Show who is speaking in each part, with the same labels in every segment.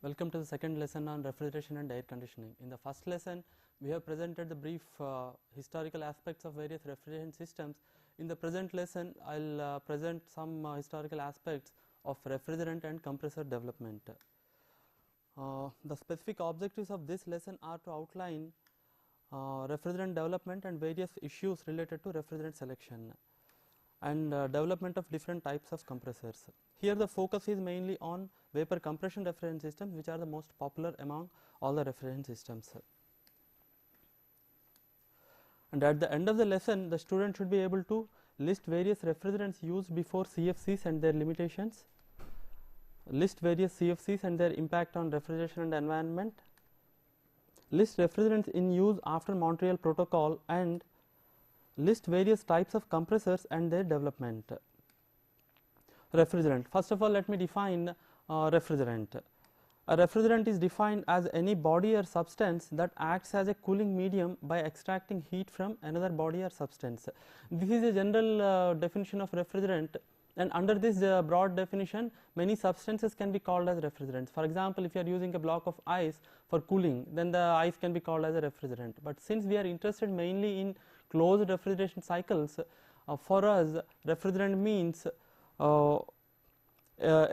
Speaker 1: Welcome to the second lesson on refrigeration and air conditioning. In the first lesson, we have presented the brief historical aspects of various refrigeration systems. In the present lesson, I will present some historical aspects of refrigerant and compressor development. The specific objectives of this lesson are to outline refrigerant development and various issues related to refrigerant selection and development of different types of compressors. Here the focus is mainly on vapor compression refrigerant systems, which are the most popular among all the refrigerant systems. And at the end of the lesson, the student should be able to list various refrigerants used before CFCs and their limitations, list various CFCs and their impact on refrigeration and environment, list refrigerants in use after Montreal Protocol, and list various types of compressors and their development. Refrigerant. First of all, let me define refrigerant. A refrigerant is defined as any body or substance that acts as a cooling medium by extracting heat from another body or substance. This is a general definition of refrigerant, and under this broad definition, many substances can be called as refrigerants. For example, if you are using a block of ice for cooling, then the ice can be called as a refrigerant. But since we are interested mainly in closed refrigeration cycles, for us refrigerant means a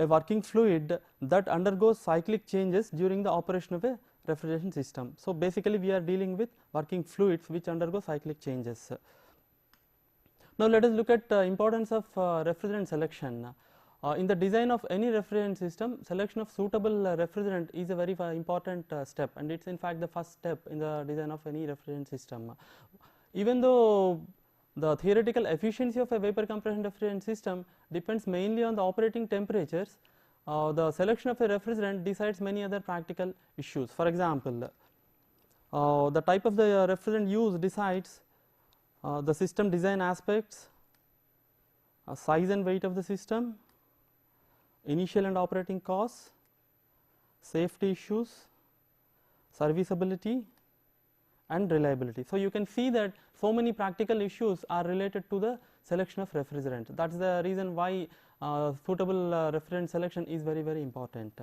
Speaker 1: working fluid that undergoes cyclic changes during the operation of a refrigeration system. So basically we are dealing with working fluids which undergo cyclic changes. Now let us look at importance of refrigerant selection. In the design of any refrigerant system, selection of suitable refrigerant is a very important step, and it is in fact the first step in the design of any refrigerant system. Even though the theoretical efficiency of a vapor compression refrigerant system depends mainly on the operating temperatures, the selection of a refrigerant decides many other practical issues. For example, the type of the refrigerant used decides the system design aspects, size and weight of the system, initial and operating costs, safety issues, serviceability, and reliability. So you can see that so many practical issues are related to the selection of refrigerant. That is the reason why suitable refrigerant selection is very important.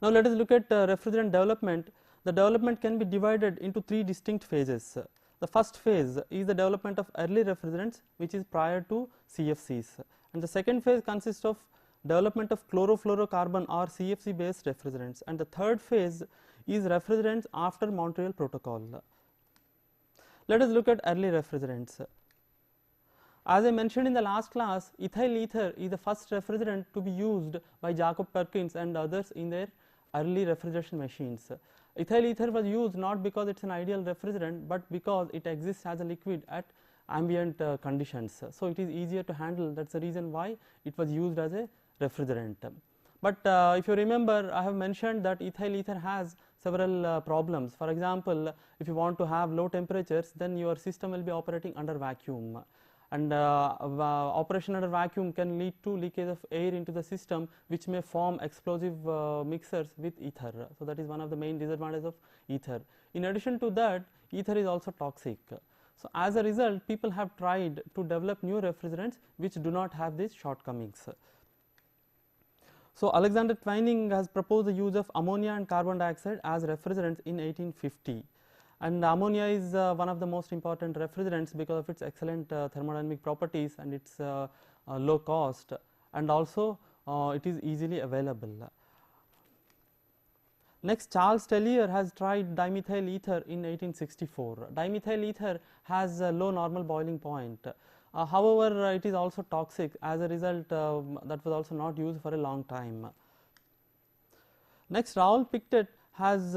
Speaker 1: Now let us look at refrigerant development. The development can be divided into three distinct phases. The first phase is the development of early refrigerants, which is prior to CFCs, and the second phase consists of development of chlorofluorocarbon or CFC based refrigerants, and the third phase is refrigerants after Montreal Protocol. Let us look at early refrigerants. As I mentioned in the last class, ethyl ether is the first refrigerant to be used by Jacob Perkins and others in their early refrigeration machines. Ethyl ether was used not because it is an ideal refrigerant, but because it exists as a liquid at ambient conditions. So it is easier to handle. That is the reason why it was used as a refrigerant. But if you remember, I have mentioned that ethyl ether has several problems. For example, if you want to have low temperatures, then your system will be operating under vacuum, and operation under vacuum can lead to leakage of air into the system, which may form explosive mixers with ether. So that is one of the main disadvantages of ether. In addition to that, ether is also toxic. So as a result, people have tried to develop new refrigerants which do not have these shortcomings. So Alexander Twining has proposed the use of ammonia and carbon dioxide as refrigerants in 1850, and ammonia is one of the most important refrigerants because of its excellent thermodynamic properties and its low cost, and also it is easily available. Next, Charles Tellier has tried dimethyl ether in 1864. Dimethyl ether has a low normal boiling point. However, it is also toxic. As a result, that was also not used for a long time. Next, Raoul Pictet has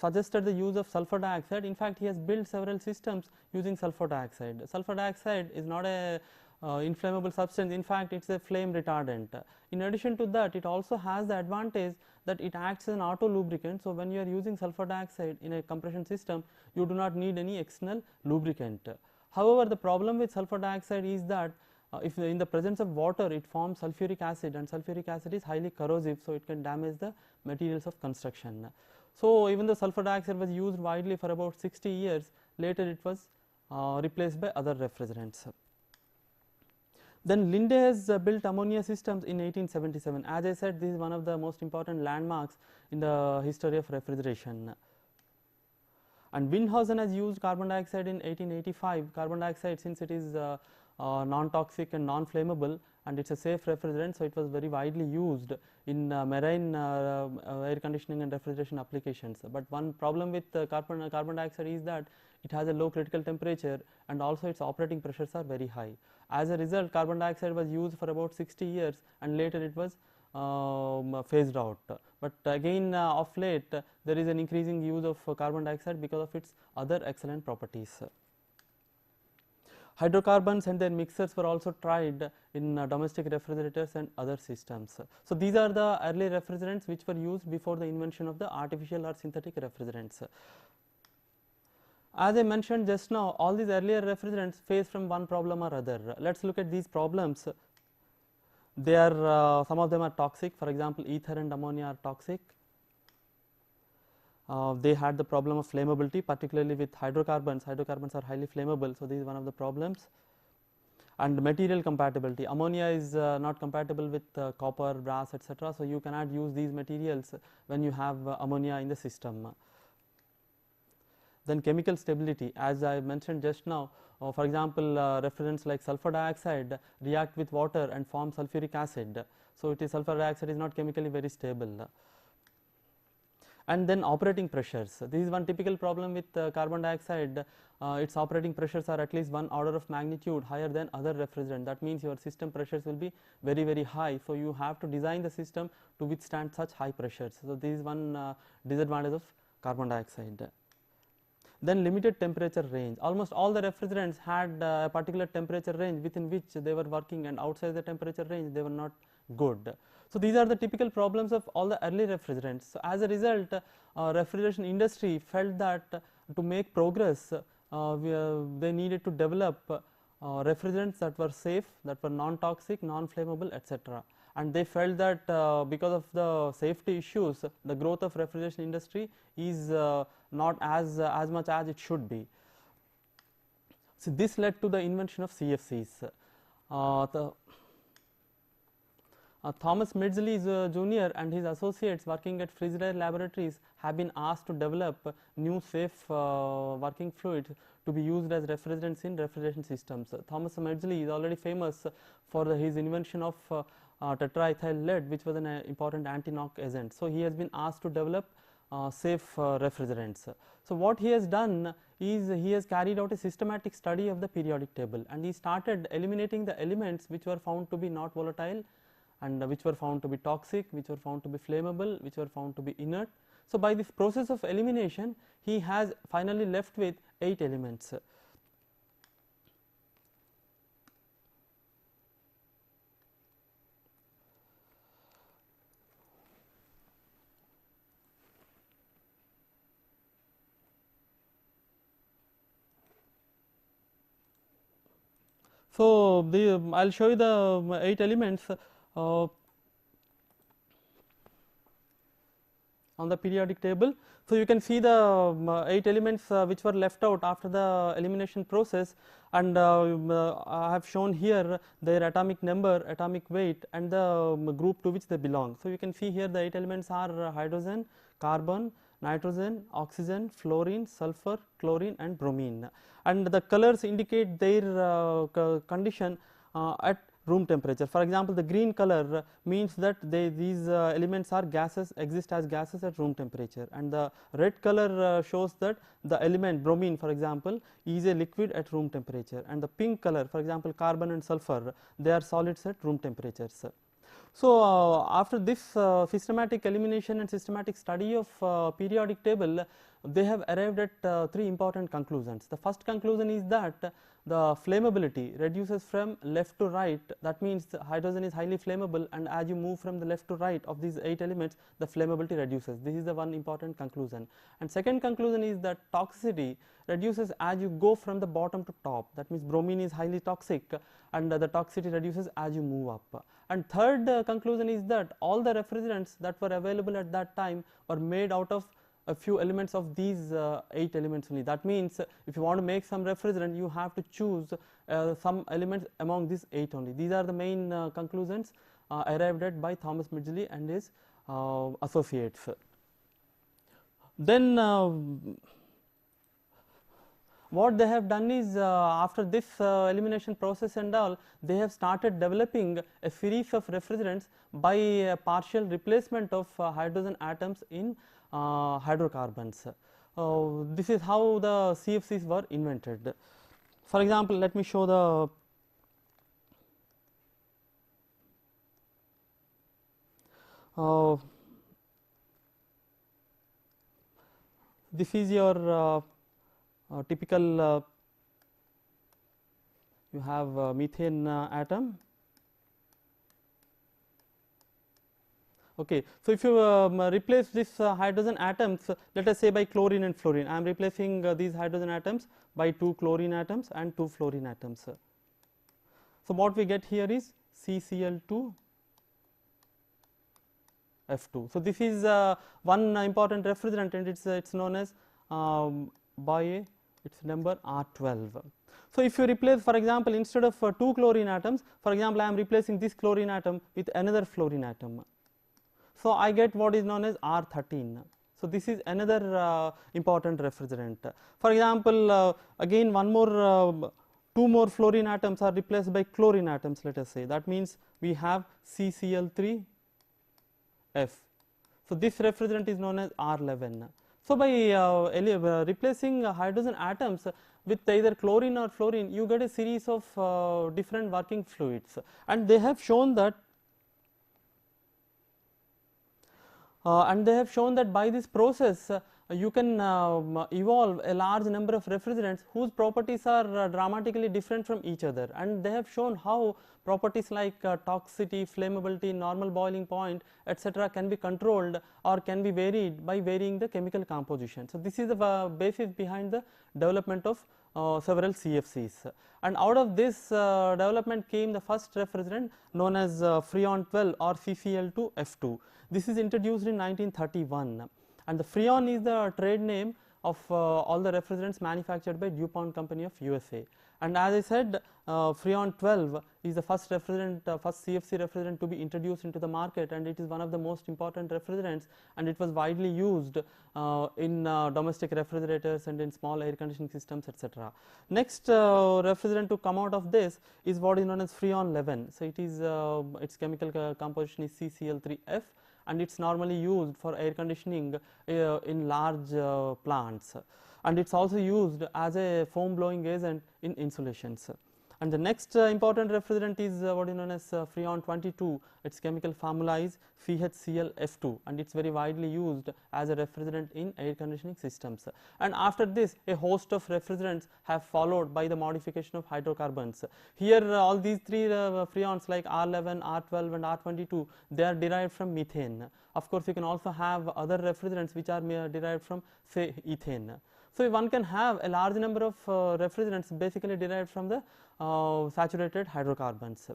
Speaker 1: suggested the use of sulfur dioxide. In fact, he has built several systems using sulfur dioxide. Sulfur dioxide is not a inflammable substance. In fact, it is a flame retardant. In addition to that, it also has the advantage that it acts as an auto lubricant. So when you are using sulfur dioxide in a compression system, you do not need any external lubricant. However, the problem with sulfur dioxide is that if in the presence of water, it forms sulfuric acid, and sulfuric acid is highly corrosive, so it can damage the materials of construction. So even though sulfur dioxide was used widely for about 60 years, later it was replaced by other refrigerants. Then Linde has built ammonia systems in 1877. As I said, this is one of the most important landmarks in the history of refrigeration. And Windhausen has used carbon dioxide in 1885. Carbon dioxide, since it is non-toxic and non-flammable and it is a safe refrigerant, so it was very widely used in marine air conditioning and refrigeration applications. But one problem with carbon dioxide is that it has a low critical temperature and also its operating pressures are very high. As a result, carbon dioxide was used for about 60 years and later it was phased out. But again of late there is an increasing use of carbon dioxide because of its other excellent properties. Hydrocarbons and their mixers were also tried in domestic refrigerators and other systems. So these are the early refrigerants which were used before the invention of the artificial or synthetic refrigerants. As I mentioned just now, all these earlier refrigerants face from one problem or other. Let us look at these problems. They are some of them are toxic. For example, ether and ammonia are toxic. They had the problem of flammability, particularly with hydrocarbons. Hydrocarbons are highly flammable, so this is one of the problems. And material compatibility. Ammonia is not compatible with copper, brass, etc. So you cannot use these materials when you have ammonia in the system. Then chemical stability, as I mentioned just now, for example, refrigerants like sulfur dioxide react with water and form sulfuric acid. So it is sulfur dioxide is not chemically very stable. And then operating pressures. This is one typical problem with carbon dioxide. Its operating pressures are at least one order of magnitude higher than other refrigerant. That means your system pressures will be very, very high. So you have to design the system to withstand such high pressures. So this is one disadvantage of carbon dioxide. Then limited temperature range. Almost all the refrigerants had a particular temperature range within which they were working, and outside the temperature range they were not good. So these are the typical problems of all the early refrigerants. So as a result, refrigeration industry felt that to make progress they needed to develop refrigerants that were safe, that were non-toxic, non-flammable, etc. And they felt that because of the safety issues, the growth of refrigeration industry is not as much as it should be. So this led to the invention of CFCs. Thomas Maudsley Jr. and his associates working at Frigidaire Laboratories have been asked to develop new safe working fluids to be used as refrigerants in refrigeration systems. Thomas Maudsley is already famous for his invention of tetraethyl lead, which was an important anti-knock agent. So he has been asked to develop safe refrigerants. So what he has done is he has carried out a systematic study of the periodic table, and he started eliminating the elements which were found to be not volatile and which were found to be toxic, which were found to be flammable, which were found to be inert. So by this process of elimination, he has finally left with 8 elements. So I will show you the 8 elements on the periodic table. So you can see the 8 elements which were left out after the elimination process, and I have shown here their atomic number, atomic weight, and the group to which they belong. So you can see here the 8 elements are hydrogen, carbon, nitrogen, oxygen, fluorine, sulfur, chlorine, and bromine, and the colors indicate their condition at room temperature. For example, the green color means that these elements are gases, exist as gases at room temperature, and the red color shows that the element bromine, for example, is a liquid at room temperature, and the pink color, for example, carbon and sulfur, they are solids at room temperatures. So after this systematic elimination and systematic study of periodic table, they have arrived at 3 important conclusions. The first conclusion is that the flammability reduces from left to right. That means the hydrogen is highly flammable, and as you move from the left to right of these 8 elements, the flammability reduces. This is the one important conclusion. And second conclusion is that toxicity reduces as you go from the bottom to top. That means bromine is highly toxic, and the toxicity reduces as you move up. And third conclusion is that all the refrigerants that were available at that time were made out of a few elements of these 8 elements only. That means if you want to make some refrigerant, you have to choose some elements among these 8 only. These are the main conclusions arrived at by Thomas Midgley and his associates. Then what they have done is, after this elimination process and all, they have started developing a series of refrigerants by a partial replacement of hydrogen atoms in hydrocarbons. This is how the CFCs were invented. For example, let me show the this is your typical you have methane atom. Okay. So, if you replace this hydrogen atoms, let us say by chlorine and fluorine, I am replacing these hydrogen atoms by 2 chlorine atoms and 2 fluorine atoms. So, what we get here is CCl2 F2. So, this is one important refrigerant, and it's known as by its number R12. So, if you replace, for example, instead of 2 chlorine atoms, for example, I am replacing this chlorine atom with another fluorine atom. So, I get what is known as R13. So, this is another important refrigerant. For example, again one more 2 more fluorine atoms are replaced by chlorine atoms, let us say. That means we have CCl3 F. So, this refrigerant is known as R11. So, by replacing hydrogen atoms with either chlorine or fluorine, you get a series of different working fluids, and they have shown that by this process you can evolve a large number of refrigerants whose properties are dramatically different from each other, and they have shown how properties like toxicity, flammability, normal boiling point, etc. can be controlled or can be varied by varying the chemical composition. So, this is the basis behind the development of several CFCs, and out of this development came the first refrigerant known as Freon 12 or CCl2 F2. This is introduced in 1931, and the Freon is the trade name of all the refrigerants manufactured by DuPont Company of USA. And as I said, Freon 12 is the first refrigerant, first CFC refrigerant to be introduced into the market, and it is one of the most important refrigerants, and it was widely used in domestic refrigerators and in small air conditioning systems, etc. Next refrigerant to come out of this is what is known as Freon 11. So, it is its chemical composition is CCl3F, and it is normally used for air conditioning in large plants, and it is also used as a foam blowing agent in insulations. And the next important refrigerant is what is known as Freon 22. Its chemical formula is CHClF2, and it is very widely used as a refrigerant in air conditioning systems. And after this, a host of refrigerants have followed by the modification of hydrocarbons. Here all these 3 freons like R11, R12 and R22, they are derived from methane. Of course, you can also have other refrigerants which are derived from, say, ethane. So, one can have a large number of refrigerants basically derived from the saturated hydrocarbons.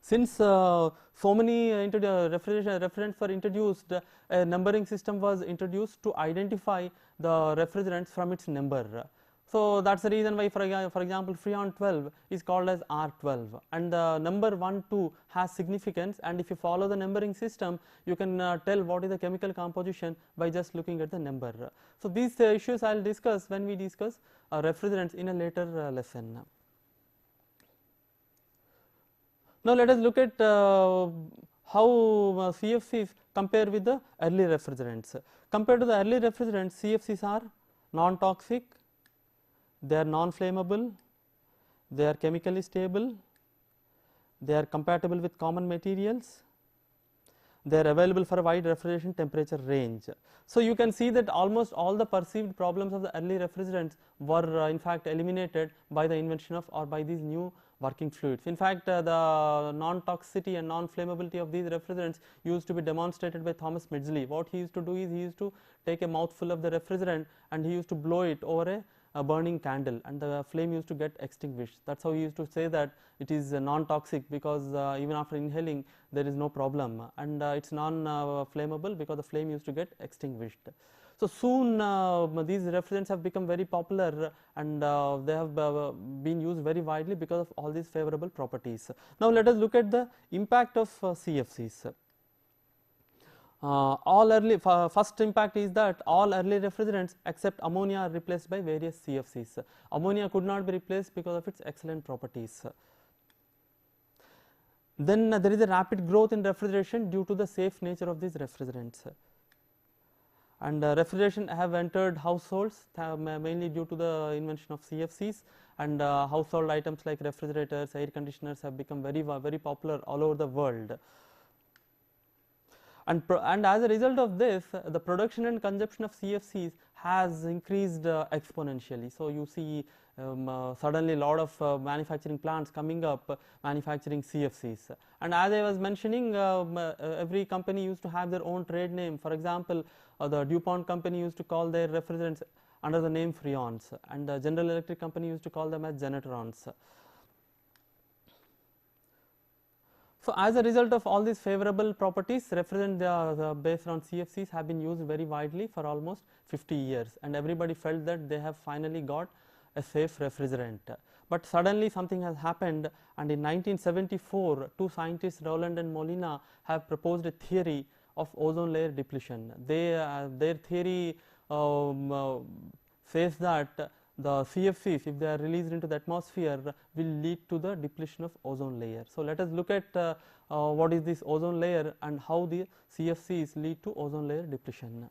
Speaker 1: Since so many refrigerants were introduced, a numbering system was introduced to identify the refrigerants from its number. So, that is the reason why for example, Freon 12 is called as R12, and the number 1, 2 has significance, and if you follow the numbering system, you can tell what is the chemical composition by just looking at the number. So, these issues I will discuss when we discuss refrigerants in a later lesson. Now, let us look at how CFCs compare with the early refrigerants. Compared to the early refrigerants, CFCs are non-toxic, they are non-flammable, they are chemically stable, they are compatible with common materials, they are available for a wide refrigeration temperature range. So, you can see that almost all the perceived problems of the early refrigerants were in fact eliminated by the invention of or by these new working fluids. In fact, the non-toxicity and non-flammability of these refrigerants used to be demonstrated by Thomas Midgley. What he used to do is he used to take a mouthful of the refrigerant and he used to blow it over a burning candle, and the flame used to get extinguished. That is how he used to say that it is non-toxic, because even after inhaling there is no problem, and it is non-flammable because the flame used to get extinguished. So soon these refrigerants have become very popular, and they have been used very widely because of all these favorable properties. Now let us look at the impact of CFCs. First impact is that all early refrigerants except ammonia are replaced by various CFCs. Ammonia could not be replaced because of its excellent properties. Then there is a rapid growth in refrigeration due to the safe nature of these refrigerants. And refrigeration have entered households mainly due to the invention of CFCs, and household items like refrigerators, air conditioners have become very popular all over the world. And as a result of this, the production and consumption of CFCs has increased exponentially. So you see suddenly a lot of manufacturing plants coming up manufacturing CFCs. And as I was mentioning, every company used to have their own trade name. For example, the DuPont company used to call their refrigerants under the name Freons, and the General Electric company used to call them as Genetrons. So as a result of all these favorable properties, refrigerants based on CFCs have been used very widely for almost 50 years, and everybody felt that they have finally got a safe refrigerant. But suddenly something has happened, and in 1974 two scientists, Rowland and Molina, have proposed a theory of ozone layer depletion. Their theory says that the CFCs, if they are released into the atmosphere, will lead to the depletion of ozone layer. So let us look at what is this ozone layer and how the CFCs lead to ozone layer depletion.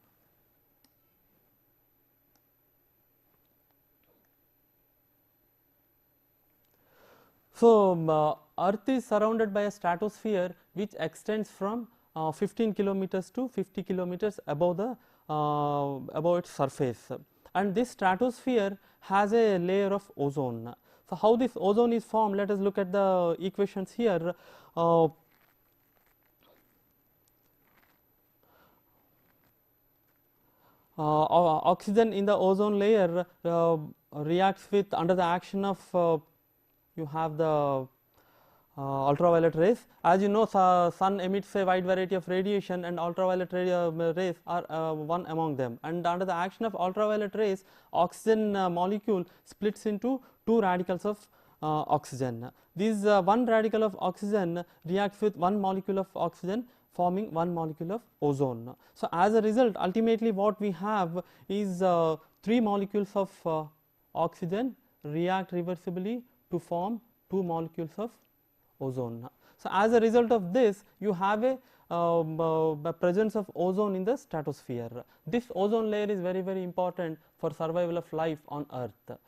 Speaker 1: So Earth is surrounded by a stratosphere which extends from 15 kilometers to 50 kilometers above its surface, and this stratosphere has a layer of ozone. So how this ozone is formed, let us look at the equations here. Oxygen in the ozone layer reacts with, under the action of you have the ultraviolet rays. As you know, sun emits a wide variety of radiation, and ultraviolet rays are one among them. And under the action of ultraviolet rays, oxygen molecule splits into two radicals of oxygen. This one radical of oxygen reacts with one molecule of oxygen, forming one molecule of ozone. So as a result, ultimately what we have is three molecules of oxygen react reversibly to form two molecules of ozone. So as a result of this, you have a presence of ozone in the stratosphere. This ozone layer is very important for survival of life on Earth,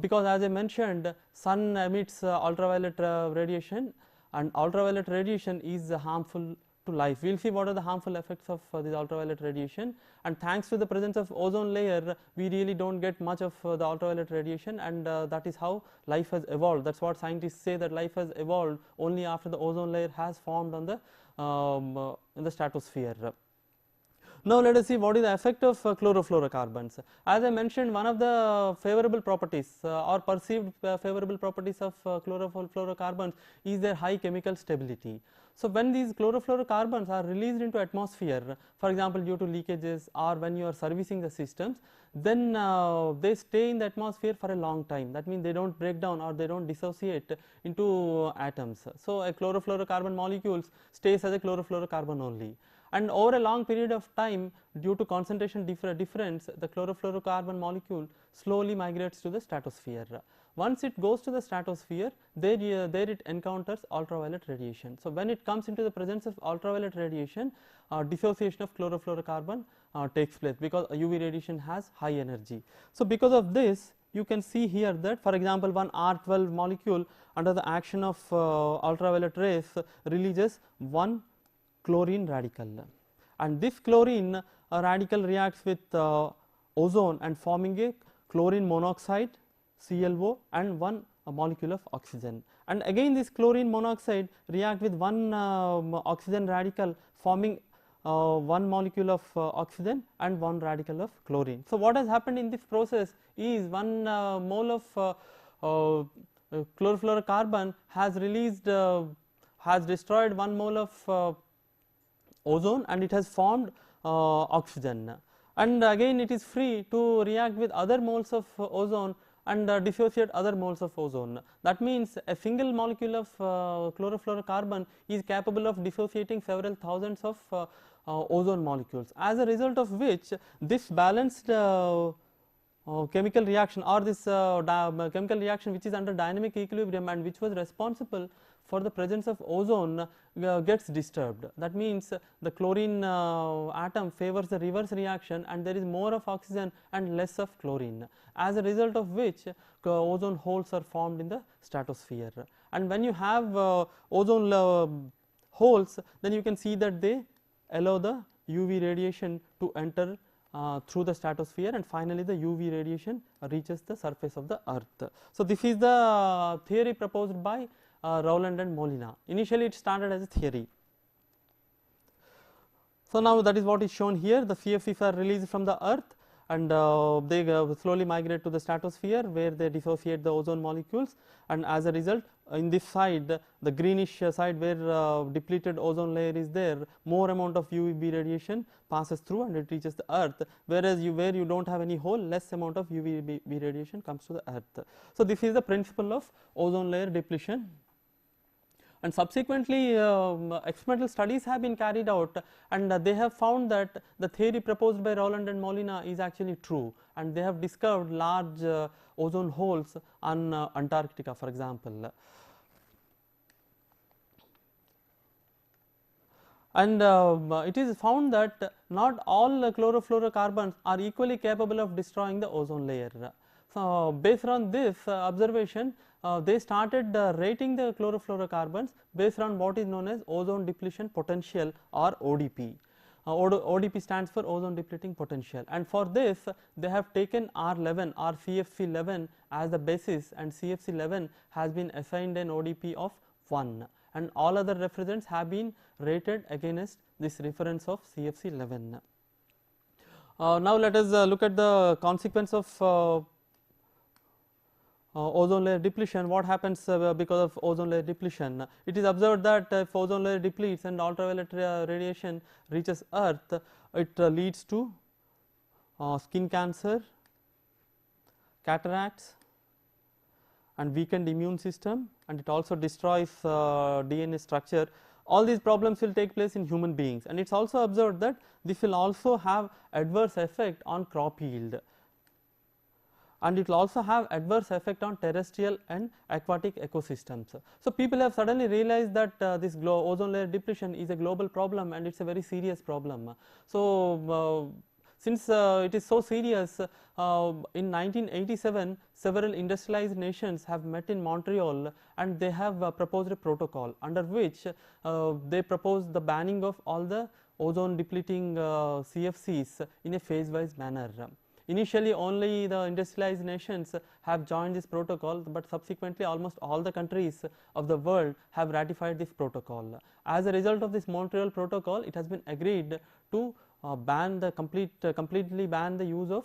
Speaker 1: because as I mentioned, sun emits ultraviolet radiation, and ultraviolet radiation is harmful to life. We will see what are the harmful effects of this ultraviolet radiation, and thanks to the presence of ozone layer, we really do not get much of the ultraviolet radiation, and that is how life has evolved. That is what scientists say, that life has evolved only after the ozone layer has formed on the in the stratosphere. Now let us see what is the effect of chlorofluorocarbons. As I mentioned, one of the favorable properties or perceived favorable properties of chlorofluorocarbons is their high chemical stability. So when these chlorofluorocarbons are released into atmosphere, for example due to leakages or when you are servicing the systems, then they stay in the atmosphere for a long time. That means they do not break down or they do not dissociate into atoms. So a chlorofluorocarbon molecules stays as a chlorofluorocarbon only, and over a long period of time, due to concentration difference, the chlorofluorocarbon molecule slowly migrates to the stratosphere. Once it goes to the stratosphere, there it encounters ultraviolet radiation. So when it comes into the presence of ultraviolet radiation, dissociation of chlorofluorocarbon takes place, because UV radiation has high energy. So because of this, you can see here that, for example, one R12 molecule under the action of ultraviolet rays releases one chlorine radical, and this chlorine radical reacts with ozone and forming a chlorine monoxide, ClO, and one molecule of oxygen. And again this chlorine monoxide react with one oxygen radical, forming one molecule of oxygen and one radical of chlorine. So what has happened in this process is one mole of chlorofluorocarbon has released has destroyed one mole of ozone, and it has formed oxygen, and again it is free to react with other moles of ozone and dissociate other moles of ozone. That means a single molecule of chlorofluorocarbon is capable of dissociating several thousands of ozone molecules, as a result of which this balanced chemical reaction, or this chemical reaction which is under dynamic equilibrium and which was responsible for the presence of ozone gets disturbed. That means the chlorine atom favors the reverse reaction and there is more of oxygen and less of chlorine, as a result of which ozone holes are formed in the stratosphere. And when you have ozone holes, then you can see that they allow the UV radiation to enter through the stratosphere, and finally the UV radiation reaches the surface of the earth. So this is the theory proposed by Rowland and Molina. Initially it started as a theory. So now that is what is shown here. The CFCs are released from the earth and they slowly migrate to the stratosphere, where they dissociate the ozone molecules, and as a result in this side, the greenish side where depleted ozone layer is there, more amount of UVB radiation passes through and it reaches the earth, whereas where you do not have any hole, less amount of UVB radiation comes to the earth. So this is the principle of ozone layer depletion. And subsequently experimental studies have been carried out, and they have found that the theory proposed by Rowland and Molina is actually true, and they have discovered large ozone holes on Antarctica, for example. And it is found that not all chlorofluorocarbons are equally capable of destroying the ozone layer. So based on this observation, they started rating the chlorofluorocarbons based on what is known as ozone depletion potential, or ODP. ODP stands for ozone depleting potential, and for this they have taken R11 or CFC11 as the basis, and CFC11 has been assigned an ODP of 1, and all other refrigerants have been rated against this reference of CFC11. Now let us look at the consequence of ozone layer depletion. What happens because of ozone layer depletion? It is observed that if ozone layer depletes and ultraviolet radiation reaches earth, it leads to skin cancer, cataracts and weakened immune system, and it also destroys DNA structure. All these problems will take place in human beings, and it is also observed that this will also have adverse effect on crop yield, and it will also have adverse effect on terrestrial and aquatic ecosystems. So people have suddenly realized that this ozone layer depletion is a global problem, and it is a very serious problem. So since it is so serious, in 1987 several industrialized nations have met in Montreal, and they have proposed a protocol under which they propose the banning of all the ozone depleting CFCs in a phase wise manner. Initially only the industrialized nations have joined this protocol, but subsequently almost all the countries of the world have ratified this protocol. As a result of this Montreal protocol, it has been agreed to ban the completely ban the use of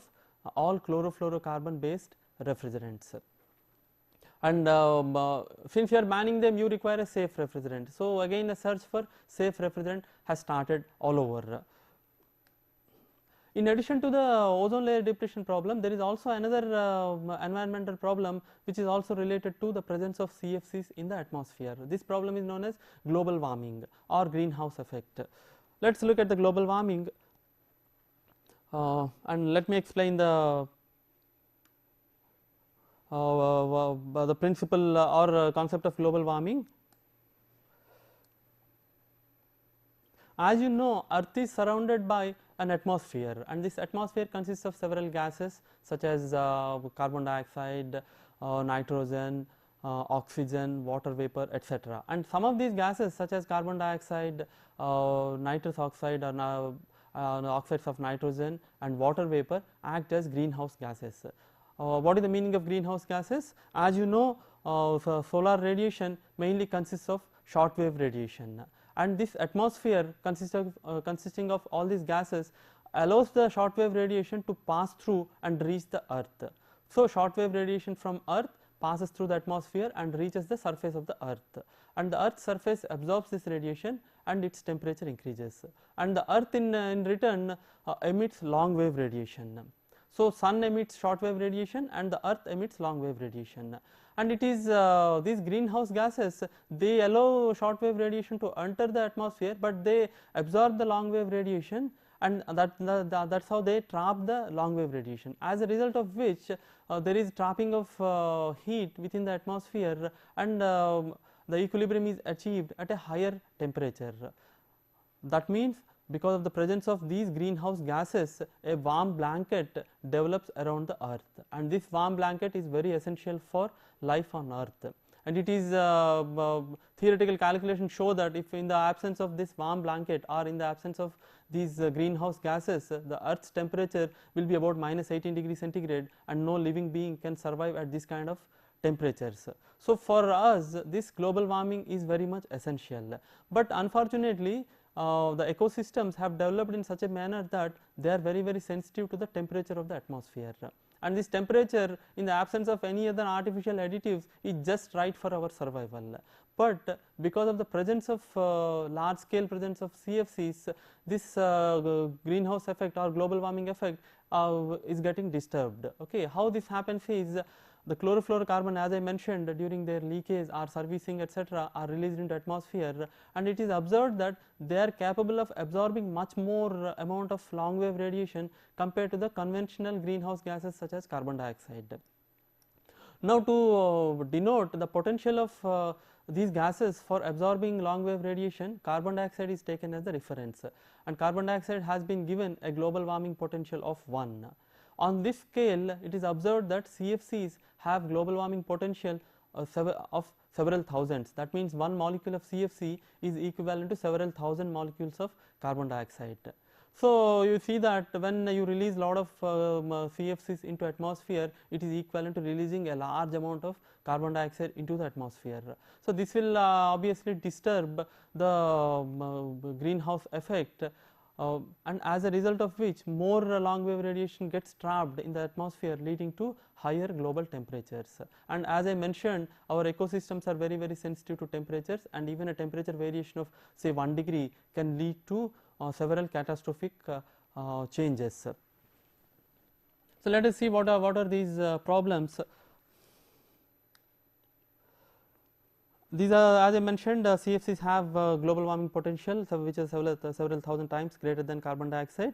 Speaker 1: all chlorofluorocarbon based refrigerants. And since you are banning them, you require a safe refrigerant. So again a search for safe refrigerant has started all over. In addition to the ozone layer depletion problem, there is also another environmental problem which is also related to the presence of CFCs in the atmosphere. This problem is known as global warming or greenhouse effect. Let us look at the global warming and let me explain the principle or concept of global warming. As you know, Earth is surrounded by an atmosphere, and this atmosphere consists of several gases such as carbon dioxide, nitrogen, oxygen, water vapor, etc. And some of these gases such as carbon dioxide, nitrous oxide or oxides of nitrogen and water vapor act as greenhouse gases. What is the meaning of greenhouse gases? As you know, solar radiation mainly consists of short wave radiation, and this atmosphere consisting of all these gases allows the short wave radiation to pass through and reach the earth. So short wave radiation from earth passes through the atmosphere and reaches the surface of the earth, and the earth's surface absorbs this radiation and its temperature increases, and the earth in return emits long wave radiation. So, sun emits short wave radiation and the earth emits long wave radiation, and it is these greenhouse gases, they allow short wave radiation to enter the atmosphere, but they absorb the long wave radiation, and that is how they trap the long wave radiation, as a result of which there is trapping of heat within the atmosphere, and the equilibrium is achieved at a higher temperature. That means, because of the presence of these greenhouse gases, a warm blanket develops around the earth, and this warm blanket is very essential for life on earth. And it is theoretical calculations show that if in the absence of this warm blanket, or in the absence of these greenhouse gases, the earth's temperature will be about -18 degrees centigrade, and no living being can survive at this kind of temperatures. So, for us this global warming is very much essential, but unfortunately the ecosystems have developed in such a manner that they are very sensitive to the temperature of the atmosphere, and this temperature, in the absence of any other artificial additives, is just right for our survival. But because of the presence of large scale presence of CFCs, this greenhouse effect or global warming effect is getting disturbed. Okay, how this happens is, the chlorofluorocarbon, as I mentioned, during their leakage or servicing etc., are released into atmosphere, and it is observed that they are capable of absorbing much more amount of long wave radiation compared to the conventional greenhouse gases such as carbon dioxide. Now, to denote the potential of these gases for absorbing long wave radiation, carbon dioxide is taken as the reference, and carbon dioxide has been given a global warming potential of 1. On this scale, it is observed that CFCs have global warming potential of several thousands. That means, one molecule of CFC is equivalent to several thousand molecules of carbon dioxide. So, you see that when you release lot of CFCs into atmosphere, it is equivalent to releasing a large amount of carbon dioxide into the atmosphere. So, this will obviously disturb the greenhouse effect, and as a result of which more long wave radiation gets trapped in the atmosphere, leading to higher global temperatures. And as I mentioned, our ecosystems are very sensitive to temperatures, and even a temperature variation of say 1 degree can lead to several catastrophic changes. So, let us see what are these problems. These are, as I mentioned, CFCs have global warming potential, which is several thousand times greater than carbon dioxide,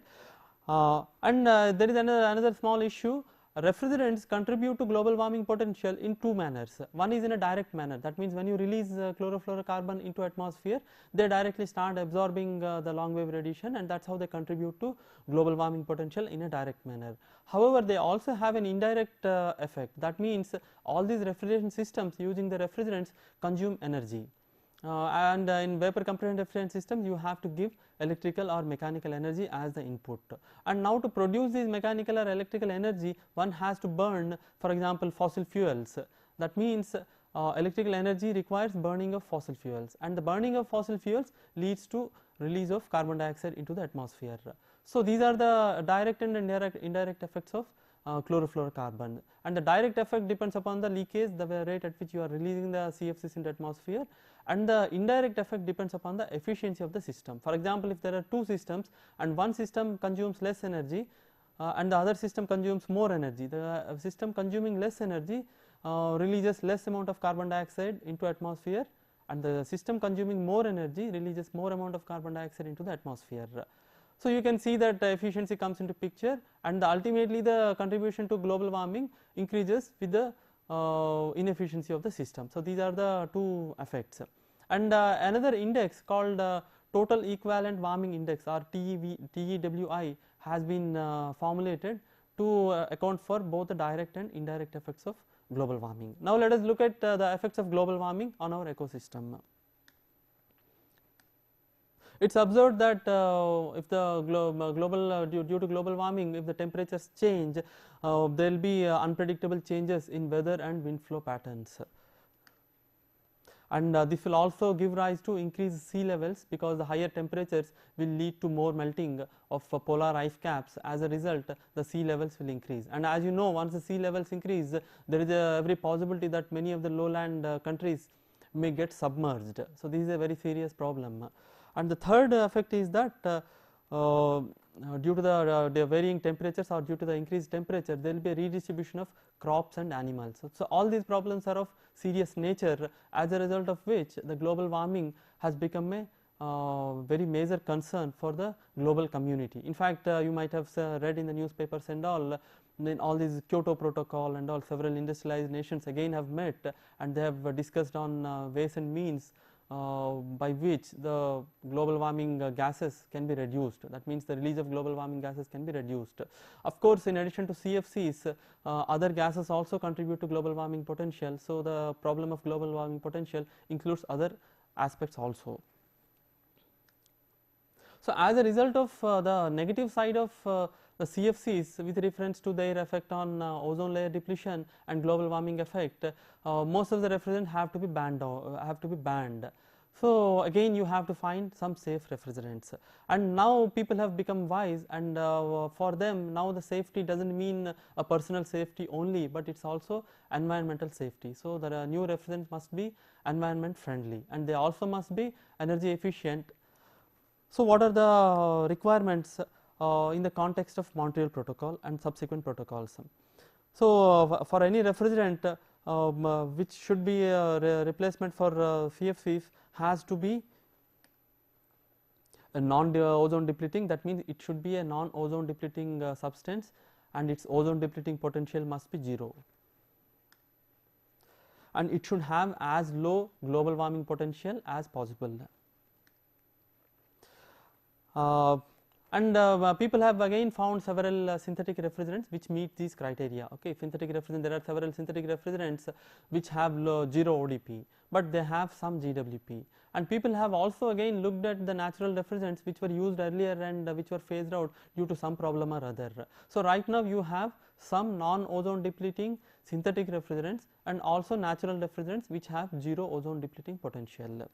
Speaker 1: and there is another small issue. Refrigerants contribute to global warming potential in two manners. One is in a direct manner, that means when you release chlorofluorocarbon into atmosphere, they directly start absorbing the long wave radiation, and that is how they contribute to global warming potential in a direct manner. However, they also have an indirect effect, that means all these refrigeration systems using the refrigerants consume energy. And in vapor compression refrigerant system, you have to give electrical or mechanical energy as the input, and now to produce this mechanical or electrical energy, one has to burn, for example, fossil fuels. That means electrical energy requires burning of fossil fuels, and the burning of fossil fuels leads to release of carbon dioxide into the atmosphere. So, these are the direct and indirect effects of chlorofluorocarbon, and the direct effect depends upon the leakage, the rate at which you are releasing the CFCs in the atmosphere, and the indirect effect depends upon the efficiency of the system. For example, if there are two systems and one system consumes less energy and the other system consumes more energy, the system consuming less energy releases less amount of carbon dioxide into atmosphere, and the system consuming more energy releases more amount of carbon dioxide into the atmosphere. So, you can see that efficiency comes into picture, and ultimately the contribution to global warming increases with the inefficiency of the system. So, these are the two effects, and another index called total equivalent warming index, or TEWI, has been formulated to account for both the direct and indirect effects of global warming. Now, let us look at the effects of global warming on our ecosystem. It is observed that if the due to global warming, if the temperatures change, there will be unpredictable changes in weather and wind flow patterns, and this will also give rise to increased sea levels, because the higher temperatures will lead to more melting of polar ice caps. As a result, the sea levels will increase, and as you know, once the sea levels increase, there is every possibility that many of the lowland countries may get submerged. So, this is a very serious problem. And the third effect is that due to the varying temperatures or due to the increased temperature, there will be a redistribution of crops and animals. So all these problems are of serious nature, as a result of which the global warming has become a very major concern for the global community. In fact, you might have read in the newspapers and all, then all these Kyoto Protocol and all, several industrialized nations again have met and they have discussed on ways and means by which the global warming gases can be reduced. That means the release of global warming gases can be reduced. Of course, in addition to CFCs, other gases also contribute to global warming potential. So the problem of global warming potential includes other aspects also. So as a result of the negative side of the CFCs with reference to their effect on ozone layer depletion and global warming effect, most of the refrigerants have to be banned. So again, you have to find some safe refrigerants, and now people have become wise, and for them now the safety doesn't mean a personal safety only, but it's also environmental safety. So the new refrigerants must be environment friendly, and they also must be energy efficient. So what are the requirements in the context of Montreal Protocol and subsequent protocols? So for any refrigerant which should be a replacement for CFCs has to be a non-ozone depleting. That means it should be a non-ozone depleting substance, and its ozone depleting potential must be 0, and it should have as low global warming potential as possible. People have again found several synthetic refrigerants which meet these criteria. Okay, synthetic refrigerant, there are several synthetic refrigerants which have 0 ODP, but they have some GWP. And people have also again looked at the natural refrigerants which were used earlier and which were phased out due to some problem or other. So right now you have some non-ozone depleting synthetic refrigerants and also natural refrigerants which have 0 ozone depleting potential.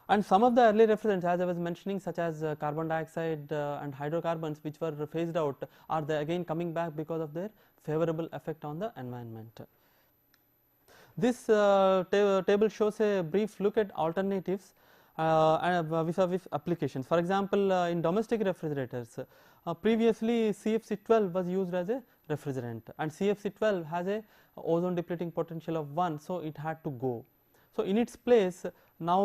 Speaker 1: And some of the early refrigerants, as I was mentioning, such as carbon dioxide and hydrocarbons which were phased out, are they again coming back because of their favorable effect on the environment. This table shows a brief look at alternatives vis-a-vis applications. For example, in domestic refrigerators, previously CFC12 was used as a refrigerant, and CFC12 has a ozone depleting potential of 1, so it had to go. So in its place, now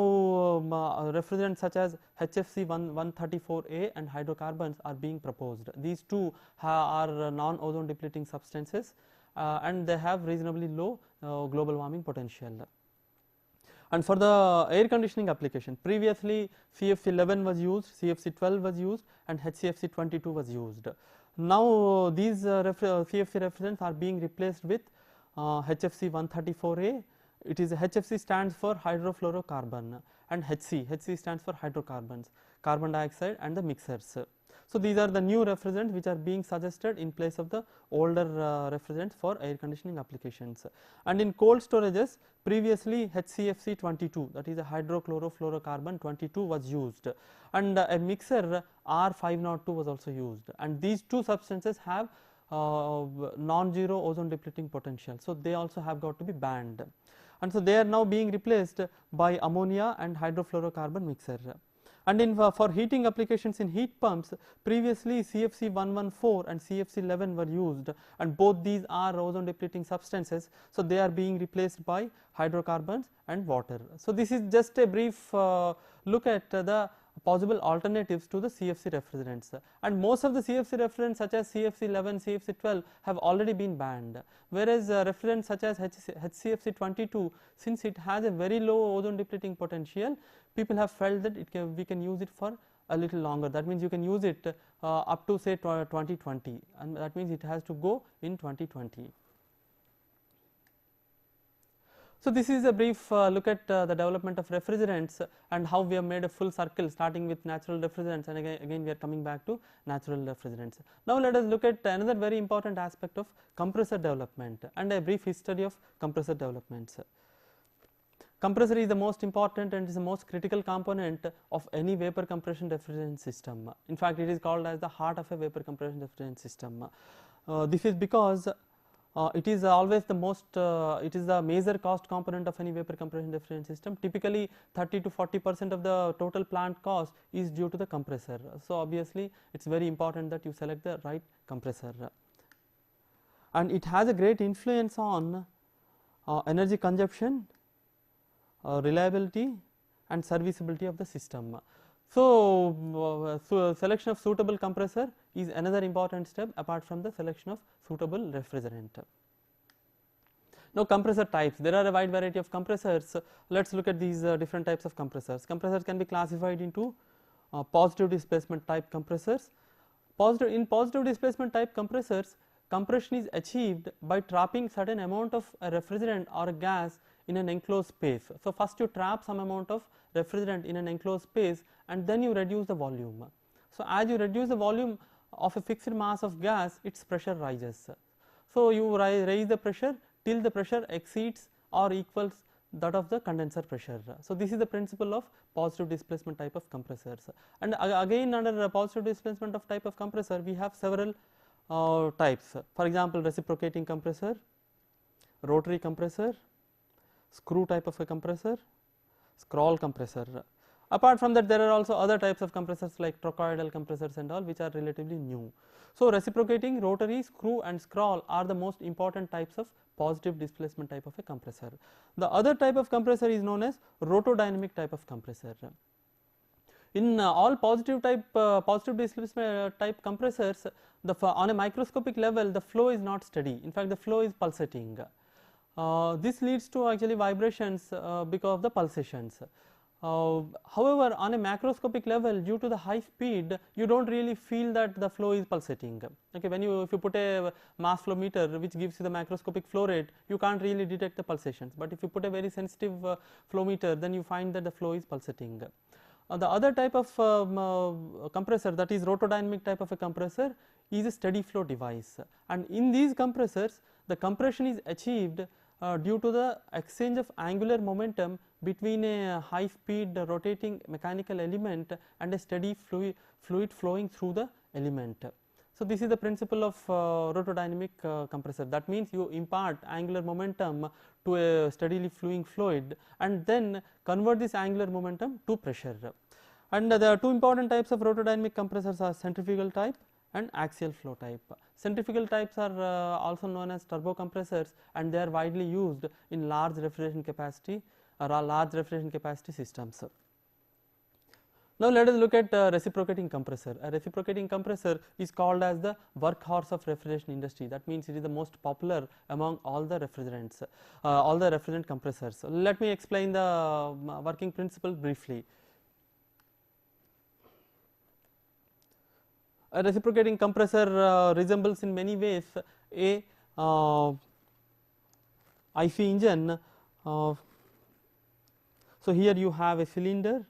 Speaker 1: refrigerants such as HFC 134A and hydrocarbons are being proposed. These two are non-ozone depleting substances and they have reasonably low global warming potential. And for the air conditioning application, previously CFC11 was used, CFC12 was used, and HCFC22 was used. Now these CFC refrigerants are being replaced with HFC 134A. It is HFC stands for hydrofluorocarbon, and HC stands for hydrocarbons, carbon dioxide and the mixers. So these are the new refrigerants which are being suggested in place of the older refrigerants for air conditioning applications. And in cold storages, previously HCFC 22, that is a hydrochlorofluorocarbon 22 was used, and a mixer R502 was also used, and these two substances have non-zero ozone depleting potential, so they also have got to be banned. And so they are now being replaced by ammonia and hydrofluorocarbon mixer. And in for heating applications in heat pumps, previously CFC 114 and CFC 11 were used, and both these are ozone depleting substances, so they are being replaced by hydrocarbons and water. So this is just a brief look at the possible alternatives to the CFC refrigerants, and most of the CFC refrigerants such as CFC 11, CFC 12 have already been banned, whereas refrigerants such as HCFC 22, since it has a very low ozone depleting potential, people have felt that we can use it for a little longer. That means you can use it up to say 2020, and that means it has to go in 2020. So this is a brief look at the development of refrigerants and how we have made a full circle, starting with natural refrigerants, and again we are coming back to natural refrigerants. Now let us look at another very important aspect of compressor development and a brief history of compressor developments. Compressor is the most important and is the most critical component of any vapor compression refrigerant system. In fact, it is called as the heart of a vapor compression refrigerant system. This is because it is always the most, it is the major cost component of any vapor compression refrigerant system. Typically 30 to 40% of the total plant cost is due to the compressor. So obviously it is very important that you select the right compressor, and it has a great influence on energy consumption, reliability and serviceability of the system. So, selection of suitable compressor is another important step apart from the selection of suitable refrigerant. Now, compressor types, there are a wide variety of compressors. Let us look at these different types of compressors. Compressors can be classified into positive displacement type compressors. In positive displacement type compressors, compression is achieved by trapping certain amount of a refrigerant or a gas in an enclosed space. So, first you trap some amount of refrigerant in an enclosed space and then you reduce the volume. So, as you reduce the volume of a fixed mass of gas, its pressure rises. So, you raise the pressure till the pressure exceeds or equals that of the condenser pressure. So, this is the principle of positive displacement type of compressors. And again, under positive displacement of type of compressor, we have several types. For example, reciprocating compressor, rotary compressor, screw type of a compressor, scroll compressor. Apart from that, there are also other types of compressors like trochoidal compressors and all, which are relatively new. So, reciprocating, rotary, screw and scroll are the most important types of positive displacement type of a compressor. The other type of compressor is known as rotodynamic type of compressor. In all positive displacement type compressors, on a microscopic level the flow is not steady. In fact, the flow is pulsating. This leads to actually vibrations because of the pulsations. However, on a macroscopic level, due to the high speed, you do not really feel that the flow is pulsating. Okay, if you put a mass flow meter which gives you the macroscopic flow rate, you can't really detect the pulsations, but if you put a very sensitive flow meter, then you find that the flow is pulsating. The other type of compressor, that is rotodynamic type of a compressor, is a steady flow device, and in these compressors the compression is achieved due to the exchange of angular momentum between a high speed rotating mechanical element and a steady fluid flowing through the element. So, this is the principle of rotodynamic compressor. That means you impart angular momentum to a steadily flowing fluid and then convert this angular momentum to pressure. And the two important types of rotodynamic compressors are centrifugal type and axial flow type. Centrifugal types are also known as turbo compressors, and they are widely used in large refrigeration capacity or large refrigeration capacity systems. Now, let us look at reciprocating compressor. A reciprocating compressor is called as the workhorse of refrigeration industry. That means it is the most popular among all the refrigerants, all the refrigerant compressors. So, let me explain the working principle briefly. A reciprocating compressor resembles in many ways a IC engine. So, here you have a cylinder,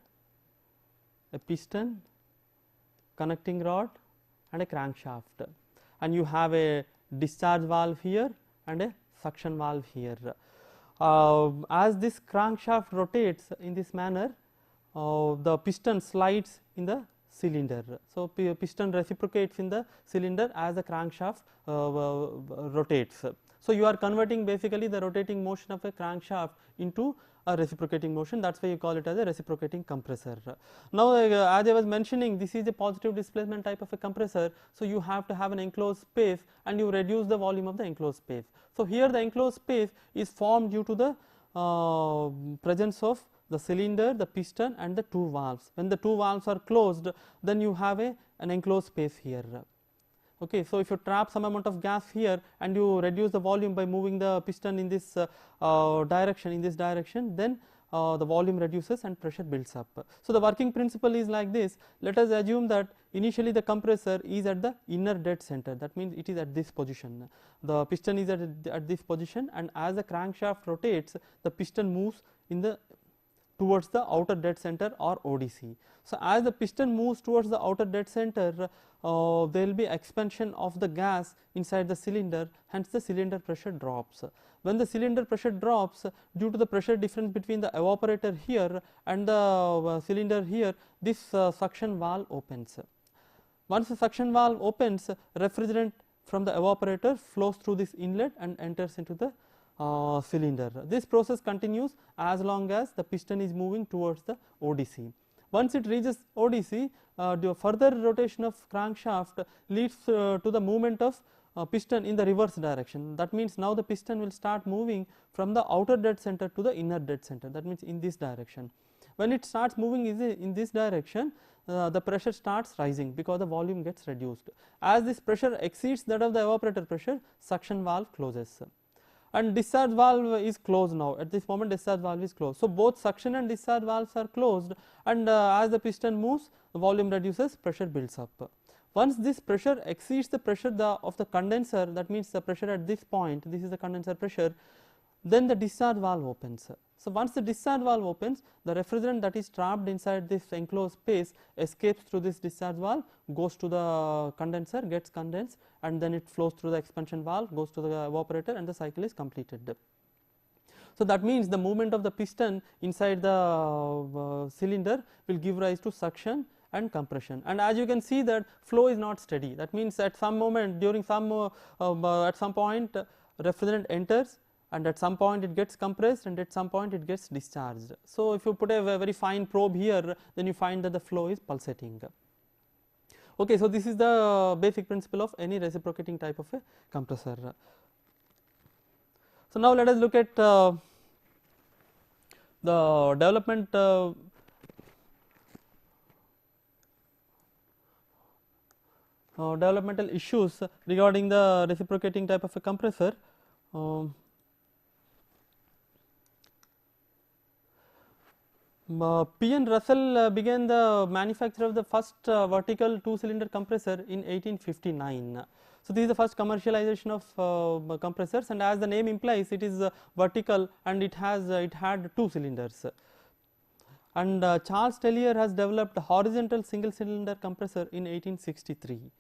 Speaker 1: a piston, connecting rod and a crankshaft, and you have a discharge valve here and a suction valve here. As this crankshaft rotates in this manner, the piston slides in the cylinder. So, piston reciprocates in the cylinder as the crankshaft rotates. So, you are converting basically the rotating motion of a crankshaft into a reciprocating motion. That is why you call it as a reciprocating compressor. Now, as I was mentioning, this is a positive displacement type of a compressor. So, you have to have an enclosed space and you reduce the volume of the enclosed space. So, here the enclosed space is formed due to the presence of the cylinder, the piston and the two valves. When the two valves are closed, then you have an enclosed space here. Okay, so, if you trap some amount of gas here and you reduce the volume by moving the piston in this direction, then the volume reduces and pressure builds up. So, the working principle is like this. Let us assume that initially the compressor is at the inner dead center. That means it is at this position. The piston is at this position, and as the crankshaft rotates, the piston moves towards the outer dead center or ODC. So, as the piston moves towards the outer dead center, there will be expansion of the gas inside the cylinder, hence the cylinder pressure drops. When the cylinder pressure drops, due to the pressure difference between the evaporator here and the cylinder here, this suction valve opens. Once the suction valve opens, refrigerant from the evaporator flows through this inlet and enters into the cylinder. This process continues as long as the piston is moving towards the ODC. Once it reaches ODC, the further rotation of crankshaft leads to the movement of piston in the reverse direction. That means now the piston will start moving from the outer dead center to the inner dead center, that means in this direction. When it starts moving in this direction, the pressure starts rising because the volume gets reduced. As this pressure exceeds that of the evaporator pressure, suction valve closes and discharge valve is closed now. At this moment discharge valve is closed. So, both suction and discharge valves are closed, and as the piston moves, the volume reduces, pressure builds up. Once this pressure exceeds the pressure of the condenser, that means the pressure at this point, this is the condenser pressure, then the discharge valve opens. So, once the discharge valve opens, the refrigerant that is trapped inside this enclosed space escapes through this discharge valve, goes to the condenser, gets condensed, and then it flows through the expansion valve, goes to the evaporator, and the cycle is completed. So, that means the movement of the piston inside the cylinder will give rise to suction and compression, and as you can see that flow is not steady. That means at some moment during at some point refrigerant enters, and at some point it gets compressed, and at some point it gets discharged. So, if you put a very fine probe here, then you find that the flow is pulsating. Okay, so this is the basic principle of any reciprocating type of a compressor. So, now let us look at the development developmental issues regarding the reciprocating type of a compressor. P. N. Russell began the manufacture of the first vertical 2-cylinder compressor in 1859. So, this is the first commercialization of compressors, and as the name implies, it is vertical and it had 2 cylinders. And Charles Tellier has developed a horizontal single cylinder compressor in 1863.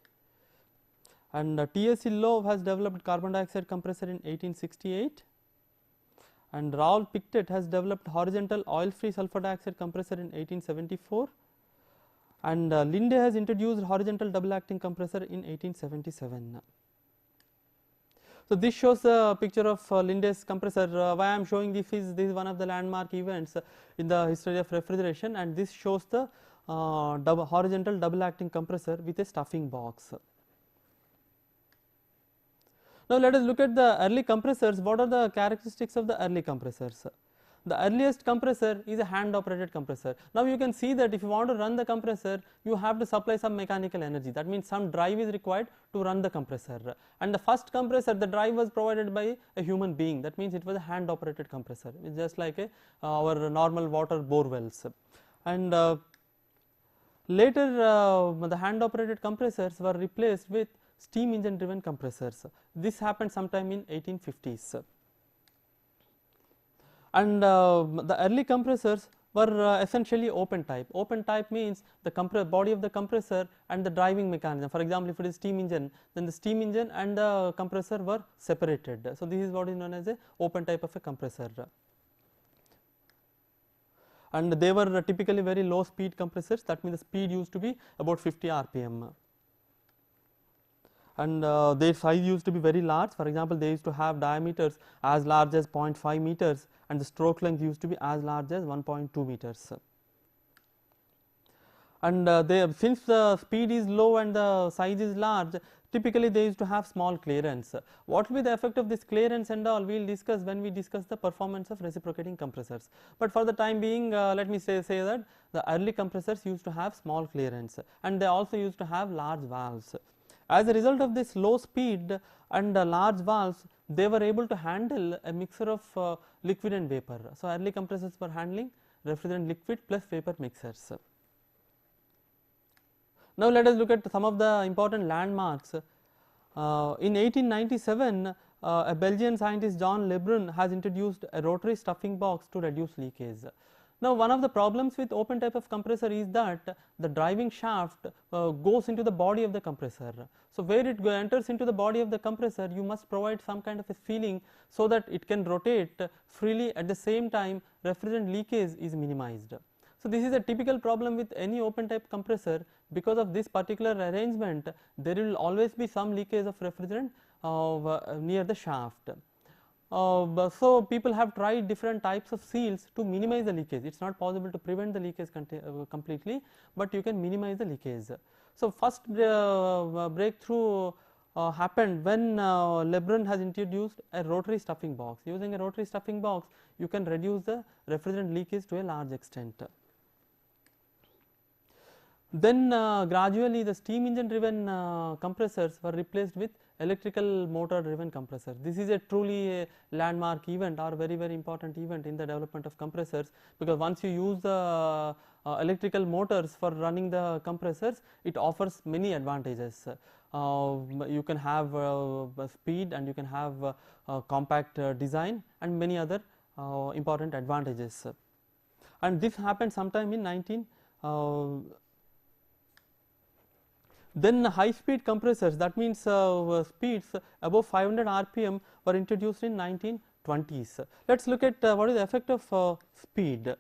Speaker 1: And T.S. Lowe has developed carbon dioxide compressor in 1868. And Raoul Pictet has developed horizontal oil free sulfur dioxide compressor in 1874, and Linde has introduced horizontal double acting compressor in 1877. So, this shows a picture of Linde's compressor. Why I am showing this is one of the landmark events in the history of refrigeration, and this shows the horizontal double acting compressor with a stuffing box. Now, let us look at the early compressors. What are the characteristics of the early compressors? The earliest compressor is a hand operated compressor. Now, you can see that if you want to run the compressor, you have to supply some mechanical energy. That means some drive is required to run the compressor, and the first compressor, the drive was provided by a human being. That means it was a hand operated compressor. It is just like our normal water bore wells, and later the hand operated compressors were replaced with steam engine driven compressors. This happened sometime in 1850s, and the early compressors were essentially open type. Open type means the body of the compressor and the driving mechanism. For example, if it is steam engine, then the steam engine and the compressor were separated. So, this is what is known as a open type of a compressor, and they were typically very low speed compressors. That means the speed used to be about 50 rpm. And their size used to be very large. For example, they used to have diameters as large as 0.5 meters, and the stroke length used to be as large as 1.2 meters. And since the speed is low and the size is large, typically they used to have small clearance. What will be the effect of this clearance and all, we will discuss when we discuss the performance of reciprocating compressors. But for the time being, let me say that the early compressors used to have small clearance, and they also used to have large valves. As a result of this low speed and large valves, they were able to handle a mixture of liquid and vapor. So, early compressors were handling refrigerant liquid plus vapor mixers. Now, let us look at some of the important landmarks. In 1897, a Belgian scientist, John Lebrun, has introduced a rotary stuffing box to reduce leakage. Now, one of the problems with open type of compressor is that the driving shaft goes into the body of the compressor. So, where it enters into the body of the compressor, you must provide some kind of a sealing so that it can rotate freely. At the same time, refrigerant leakage is minimized. So, this is a typical problem with any open type compressor. Because of this particular arrangement, there will always be some leakage of refrigerant near the shaft. So, people have tried different types of seals to minimize the leakage. It is not possible to prevent the leakage completely, but you can minimize the leakage. So, first breakthrough happened when Lebrun has introduced a rotary stuffing box. Using a rotary stuffing box, you can reduce the refrigerant leakage to a large extent. Then gradually the steam engine driven compressors were replaced with electrical motor driven compressors. This is a truly a landmark event or very important event in the development of compressors, because once you use the electrical motors for running the compressors, it offers many advantages. You can have speed, and you can have compact design, and many other important advantages. And this happened sometime in then high speed compressors, that means speeds above 500 rpm were introduced in 1920s. Let us look at what is the effect of speed.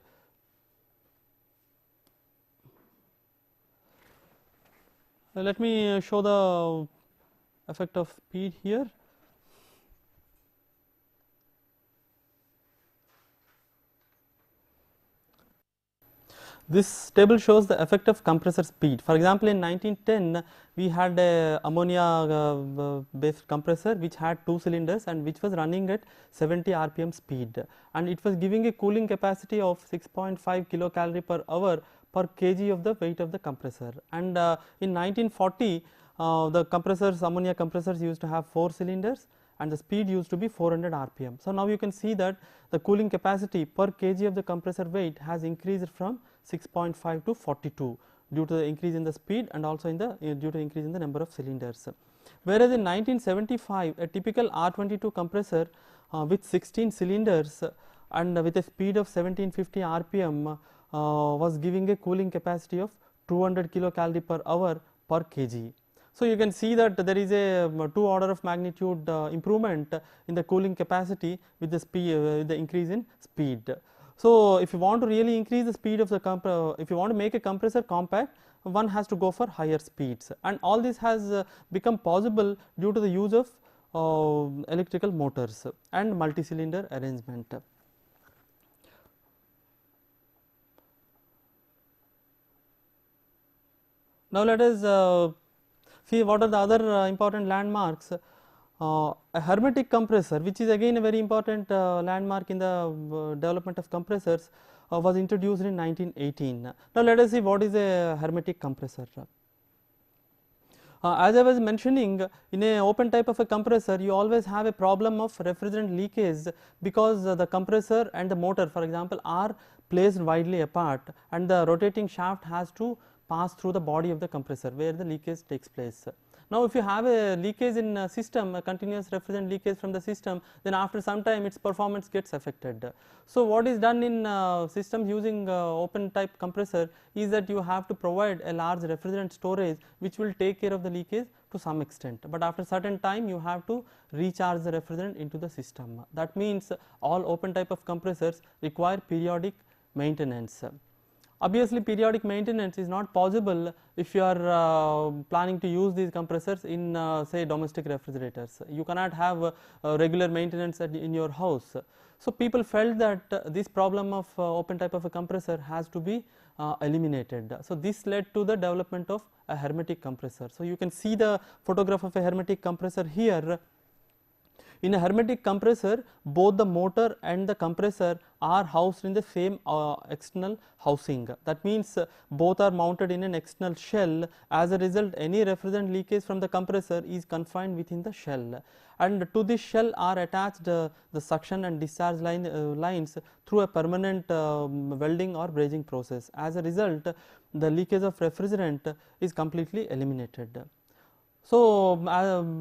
Speaker 1: Let me show the effect of speed here. This table shows the effect of compressor speed. For example, in 1910 we had a ammonia based compressor which had 2 cylinders and which was running at 70 rpm speed, and it was giving a cooling capacity of 6.5 kilocalorie per hour per kg of the weight of the compressor. And in 1940 the compressors, ammonia compressors, used to have 4 cylinders and the speed used to be 400 rpm. So, now you can see that the cooling capacity per kg of the compressor weight has increased from 6.5 to 42 due to the increase in the speed and also in the due to increase in the number of cylinders. Whereas in 1975 a typical R22 compressor with 16 cylinders and with a speed of 1750 rpm was giving a cooling capacity of 200 kilocalorie per hour per kg. So, you can see that there is a 2 order of magnitude improvement in the cooling capacity with the speed, the increase in speed. So, if you want to really increase the speed of the if you want to make a compressor compact, one has to go for higher speeds, and all this has become possible due to the use of electrical motors and multi-cylinder arrangement. Now, let us see what are the other important landmarks. A hermetic compressor, which is again a very important landmark in the development of compressors, was introduced in 1918. Now, let us see what is a hermetic compressor. As I was mentioning, in a open type of a compressor, you always have a problem of refrigerant leakage, because the compressor and the motor, for example, are placed widely apart, and the rotating shaft has to pass through the body of the compressor where the leakage takes place. Now, if you have a leakage in a system, a continuous refrigerant leakage from the system, then after some time its performance gets affected. So, what is done in systems using open type compressor is that you have to provide a large refrigerant storage which will take care of the leakage to some extent, but after certain time you have to recharge the refrigerant into the system. That means all open type of compressors require periodic maintenance. Obviously, periodic maintenance is not possible if you are planning to use these compressors in say domestic refrigerators. You cannot have regular maintenance in your house. So, people felt that this problem of open type of a compressor has to be eliminated. So, this led to the development of a hermetic compressor. So, you can see the photograph of a hermetic compressor here. In a hermetic compressor, both the motor and the compressor are housed in the same external housing. That means both are mounted in an external shell. As a result, any refrigerant leakage from the compressor is confined within the shell, and to this shell are attached the suction and discharge lines through a permanent welding or brazing process. As a result, the leakage of refrigerant is completely eliminated. So,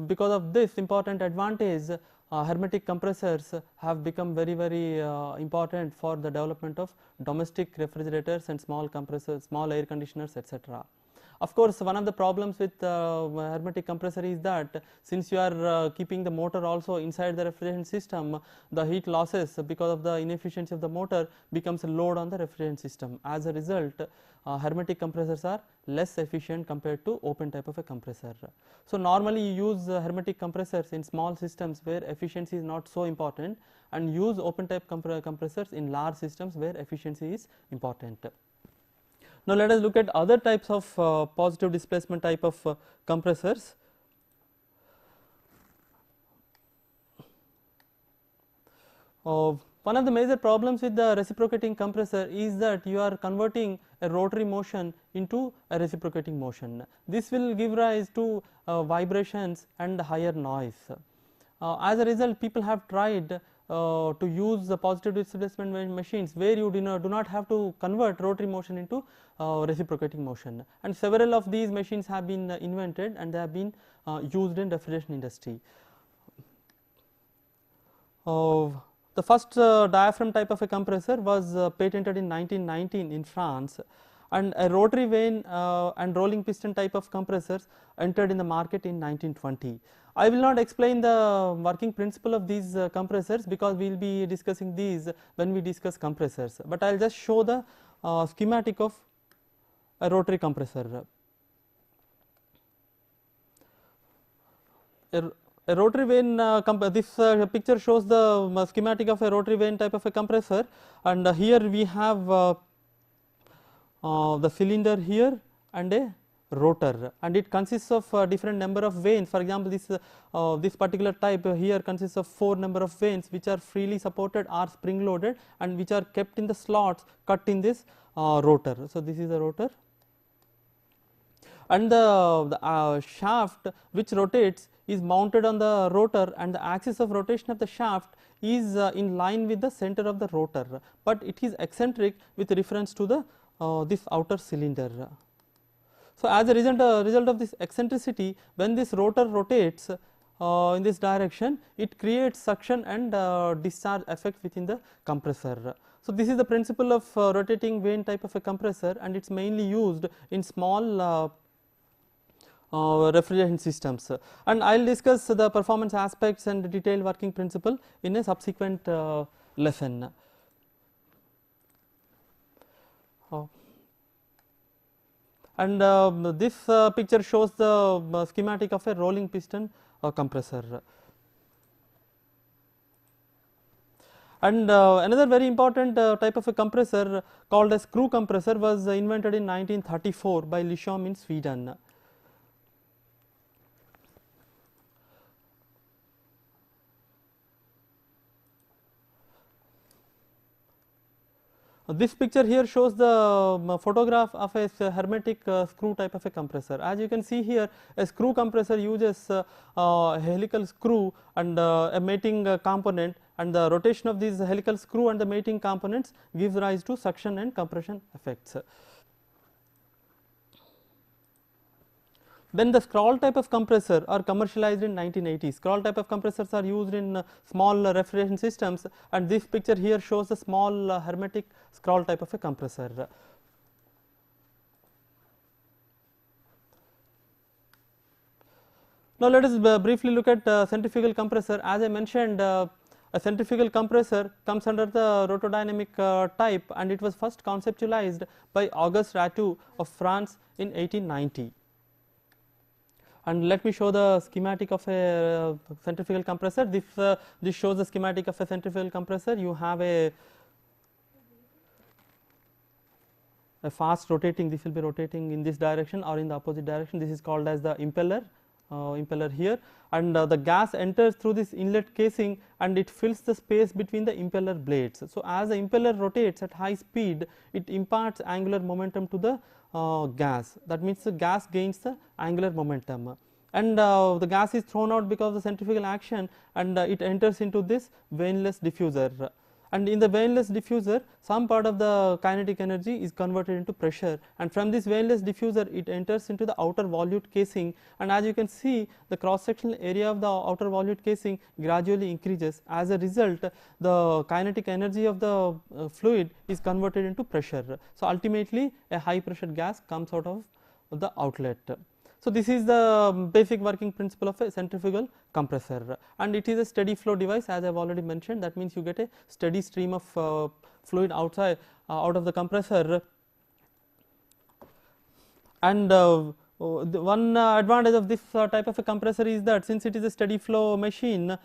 Speaker 1: because of this important advantage, hermetic compressors have become very important for the development of domestic refrigerators and small compressors, small air conditioners, etc. Of course, one of the problems with hermetic compressor is that since you are keeping the motor also inside the refrigeration system, the heat losses because of the inefficiency of the motor becomes a load on the refrigerant system. As a result, hermetic compressors are less efficient compared to open type of a compressor. So normally you use hermetic compressors in small systems where efficiency is not so important, and use open type compressors in large systems where efficiency is important. Now let us look at other types of positive displacement type of compressors. One of the major problems with the reciprocating compressor is that you are converting a rotary motion into a reciprocating motion. This will give rise to vibrations and higher noise. As a result, people have tried to use the positive displacement machines where you do not have to convert rotary motion into reciprocating motion, and several of these machines have been invented and they have been used in refrigeration industry. The first diaphragm type of a compressor was patented in 1919 in France, and a rotary vane and rolling piston type of compressors entered in the market in 1920. I will not explain the working principle of these compressors because we will be discussing these when we discuss compressors, but I will just show the schematic of a rotary compressor. A rotary vane, this picture shows the schematic of a rotary vane type of a compressor, and here we have the cylinder here and a rotor, and it consists of different number of vanes. For example, this particular type here consists of 4 number of vanes which are freely supported or spring loaded and which are kept in the slots cut in this rotor. So this is the rotor, and the shaft which rotates is mounted on the rotor, and the axis of rotation of the shaft is in line with the center of the rotor, but it is eccentric with reference to the this outer cylinder. So as a result of this eccentricity, when this rotor rotates in this direction, it creates suction and discharge effect within the compressor. So this is the principle of rotating vane type of a compressor, and it is mainly used in small refrigeration systems, and I will discuss the performance aspects and detailed working principle in a subsequent lesson. And this picture shows the schematic of a rolling piston compressor. And another very important type of a compressor called a screw compressor was invented in 1934 by Lishom in Sweden. This picture here shows the photograph of a hermetic screw type of a compressor. As you can see here, a screw compressor uses a helical screw and a mating component, and the rotation of these helical screw and the mating components gives rise to suction and compression effects. Then the scroll type of compressor are commercialized in 1980s. Scroll type of compressors are used in small refrigeration systems, and this picture here shows the small hermetic scroll type of a compressor. Now let us briefly look at centrifugal compressor. As I mentioned, a centrifugal compressor comes under the rotodynamic type, and it was first conceptualized by Auguste Ratou of France in 1890. And let me show the schematic of a centrifugal compressor. This shows the schematic of a centrifugal compressor. You have a fast rotating, this will be rotating in this direction or in the opposite direction. This is called as the impeller here, and the gas enters through this inlet casing and it fills the space between the impeller blades. So as the impeller rotates at high speed, it imparts angular momentum to the gas. That means the gas gains the angular momentum, and the gas is thrown out because of the centrifugal action, and it enters into this vaneless diffuser, and in the vaneless diffuser some part of the kinetic energy is converted into pressure, and from this vaneless diffuser it enters into the outer volute casing, and as you can see, the cross sectional area of the outer volute casing gradually increases. As a result, the kinetic energy of the fluid is converted into pressure. So ultimately a high pressure gas comes out of the outlet. So, this is the basic working principle of a centrifugal compressor, and it is a steady flow device, as I have already mentioned. That means you get a steady stream of fluid outside out of the compressor. And the one advantage of this type of a compressor is that since it is a steady flow machine,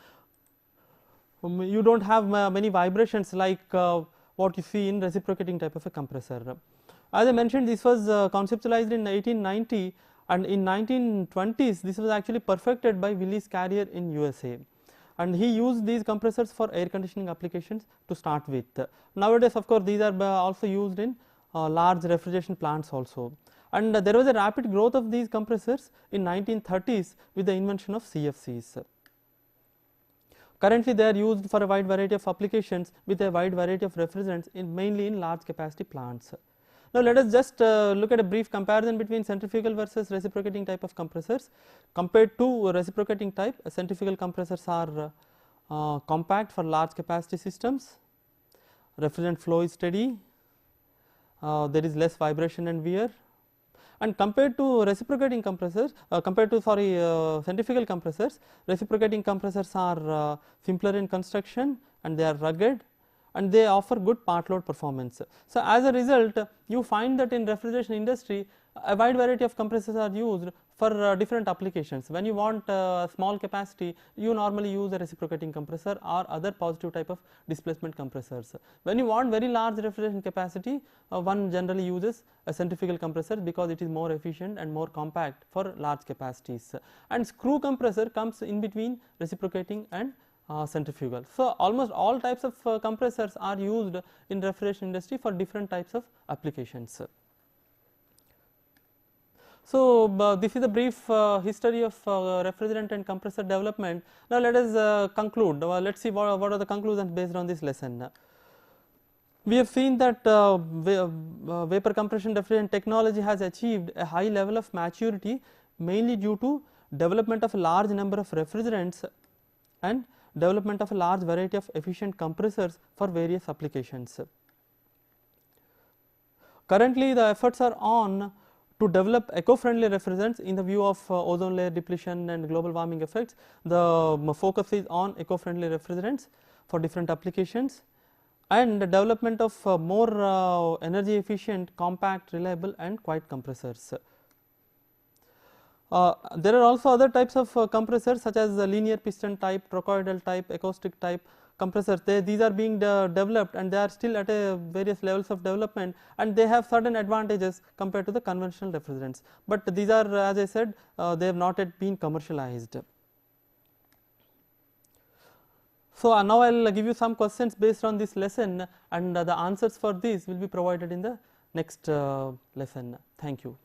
Speaker 1: you do not have many vibrations like what you see in reciprocating type of a compressor. As I mentioned, this was conceptualized in 1890, and in 1920s this was actually perfected by Willis Carrier in USA, and he used these compressors for air conditioning applications to start with. Nowadays, of course, these are also used in large refrigeration plants also, and there was a rapid growth of these compressors in 1930s with the invention of CFCs. Currently, they are used for a wide variety of applications with a wide variety of refrigerants mainly in large capacity plants. Now, let us just look at a brief comparison between centrifugal versus reciprocating type of compressors. Compared to reciprocating type, centrifugal compressors are compact for large capacity systems, refrigerant flow is steady, there is less vibration and wear, and compared to reciprocating compressors, centrifugal compressors, reciprocating compressors are simpler in construction and they are rugged, and they offer good part load performance. So, as a result, you find that in refrigeration industry a wide variety of compressors are used for different applications. When you want small capacity, you normally use a reciprocating compressor or other positive type of displacement compressors. When you want very large refrigeration capacity, one generally uses a centrifugal compressor because it is more efficient and more compact for large capacities, and screw compressor comes in between reciprocating and centrifugal. So, almost all types of compressors are used in refrigeration industry for different types of applications. So, this is a brief history of refrigerant and compressor development. Now, let us conclude. Let us see what are the conclusions based on this lesson. We have seen that vapor compression refrigerant technology has achieved a high level of maturity mainly due to development of a large number of refrigerants and development of a large variety of efficient compressors for various applications. Currently, the efforts are on to develop eco-friendly refrigerants in the view of ozone layer depletion and global warming effects. The focus is on eco-friendly refrigerants for different applications and the development of more energy efficient, compact, reliable and quiet compressors. There are also other types of compressors such as the linear piston type, trochoidal type, acoustic type compressors. These are being developed and they are still at various levels of development, and they have certain advantages compared to the conventional refrigerants, but these are, as I said, they have not yet been commercialized. So, now I will give you some questions based on this lesson, and the answers for these will be provided in the next lesson. Thank you.